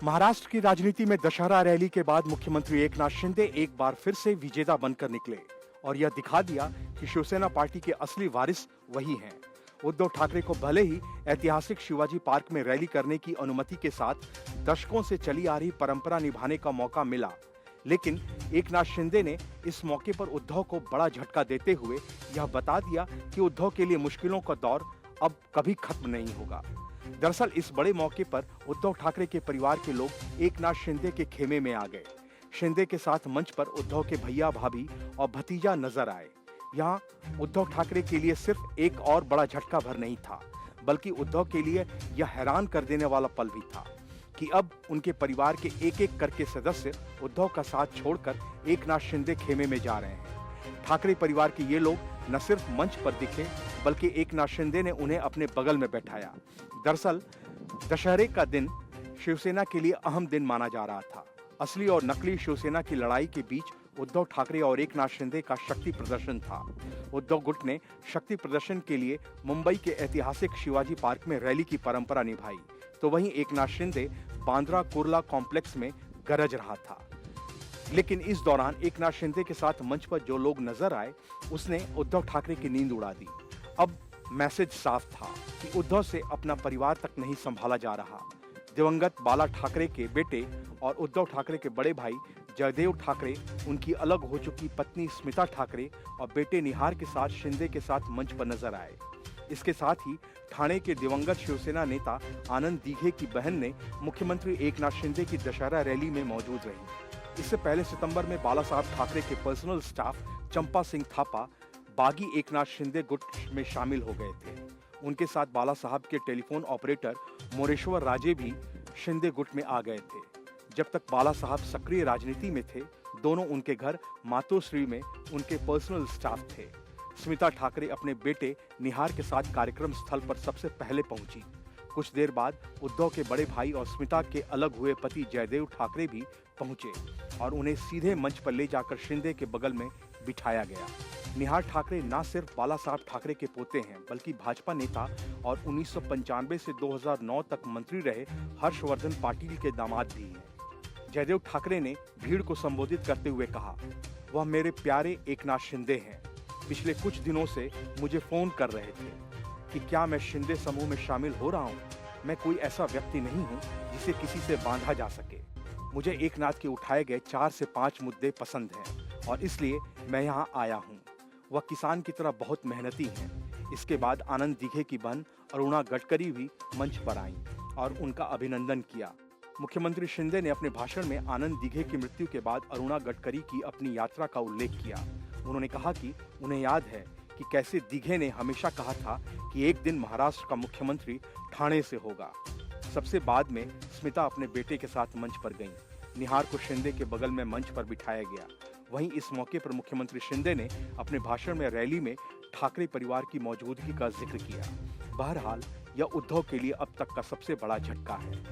महाराष्ट्र की राजनीति में दशहरा रैली के बाद मुख्यमंत्री एकनाथ शिंदे एक बार फिर से विजेता बनकर निकले और यह दिखा दिया कि शिवसेना पार्टी के असली वारिस वही हैं। उद्धव ठाकरे को भले ही ऐतिहासिक शिवाजी पार्क में रैली करने की अनुमति के साथ दशकों से चली आ रही परंपरा निभाने का मौका मिला, लेकिन एकनाथ शिंदे ने इस मौके पर उद्धव को बड़ा झटका देते हुए यह बता दिया कि उद्धव के लिए मुश्किलों का दौर अब कभी खत्म नहीं होगा। दरअसल इस बड़े मौके पर उद्धव ठाकरे के परिवार के लोग एकनाथ शिंदे के खेमे में आ गए। शिंदे के साथ मंच पर उद्धव के भैया भाभी और भतीजा नजर आए। यहाँ उद्धव ठाकरे के लिए सिर्फ एक और बड़ा झटका भर नहीं था, बल्कि उद्धव के लिए यह हैरान कर देने वाला पल भी था कि अब उनके परिवार के एक एक करके सदस्य उद्धव का साथ छोड़कर एकनाथ शिंदे खेमे में जा रहे हैं। ठाकरे परिवार के ये लोग न सिर्फ मंच पर दिखे, बल्कि एकनाथ शिंदे ने उन्हें अपने बगल में बैठाया। दरअसल दशहरे का दिन शिवसेना के लिए अहम दिन माना जा रहा था। असली और नकली शिवसेना की लड़ाई के बीच उद्धव ठाकरे और एकनाथ शिंदे का शक्ति प्रदर्शन था। उद्धव गुट ने शक्ति प्रदर्शन के लिए मुंबई के ऐतिहासिक शिवाजी पार्क में रैली की परंपरा निभाई, तो वहीं एकनाथ शिंदे बांद्रा कुर्ला कॉम्प्लेक्स में गरज रहा था। लेकिन इस दौरान एकनाथ शिंदे के साथ मंच पर जो लोग नजर आए, उसने उद्धव ठाकरे की नींद उड़ा दी। अब मैसेज साफ था कि उद्धव से अपना परिवार तक नहीं संभाला जा रहा। दिवंगत बाला ठाकरे के बेटे और उद्धव ठाकरे के बड़े भाई जयदेव ठाकरे, उनकी अलग हो चुकी पत्नी स्मिता ठाकरे और बेटे निहार के साथ शिंदे के साथ मंच पर नजर आए। इसके साथ ही ठाणे के दिवंगत शिवसेना नेता आनंद दीघे की बहन ने मुख्यमंत्री एकनाथ शिंदे की दशहरा रैली में मौजूद रही। इससे पहले सितंबर में बाला साहब ठाकरे के पर्सनल स्टाफ चंपा सिंह थापा बागी एकनाथ शिंदे गुट में शामिल हो गए थे। उनके साथ बाला साहब के टेलीफोन ऑपरेटर मोरेश्वर राजे भी शिंदे गुट में आ गए थे। जब तक बाला साहब सक्रिय राजनीति में थे, दोनों उनके घर मातोश्री में उनके पर्सनल स्टाफ थे। स्मिता ठाकरे अपने बेटे निहार के साथ कार्यक्रम स्थल पर सबसे पहले पहुंची। कुछ देर बाद उद्धव के बड़े भाई और स्मिता के अलग हुए पति जयदेव ठाकरे भी पहुंचे और उन्हें सीधे मंच पर ले जाकर शिंदे के बगल में बिठाया गया। निहार ठाकरे न सिर्फ बाला साहब ठाकरे के पोते हैं, बल्कि भाजपा नेता और 1995 से 2009 तक मंत्री रहे हर्षवर्धन पाटिल के दामाद भी हैं। जयदेव ठाकरे ने भीड़ को संबोधित करते हुए कहा, वह मेरे प्यारे एकनाथ शिंदे हैं। पिछले कुछ दिनों से मुझे फोन कर रहे थे कि क्या मैं शिंदे समूह में शामिल हो रहा हूं। मैं कोई ऐसा व्यक्ति नहीं हूं जिसे किसी से बांधा जा सके। मुझे एकनाथ के उठाए गए 4 से 5 मुद्दे पसंद हैं और इसलिए मैं यहाँ आया हूँ। वह किसान की तरह बहुत मेहनती हैं। इसके बाद आनंद दीघे की बहन अरुणा गडकरी भी मंच पर आईं और उनका अभिनंदन किया। मुख्यमंत्री शिंदे ने अपने भाषण में आनंद दीघे की मृत्यु के बाद अरुणा गडकरी की अपनी यात्रा का उल्लेख किया। उन्होंने कहा कि उन्हें याद है कि कैसे दीघे ने हमेशा कहा था कि एक दिन महाराष्ट्र का मुख्यमंत्री ठाणे से होगा। सबसे बाद में स्मिता अपने बेटे के साथ मंच पर गईं। निहार को शिंदे के बगल में मंच पर बिठाया गया। वहीं इस मौके पर मुख्यमंत्री शिंदे ने अपने भाषण में रैली में ठाकरे परिवार की मौजूदगी का जिक्र किया। बहरहाल यह उद्धव के लिए अब तक का सबसे बड़ा झटका है।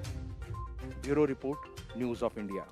Bureau report, news of India.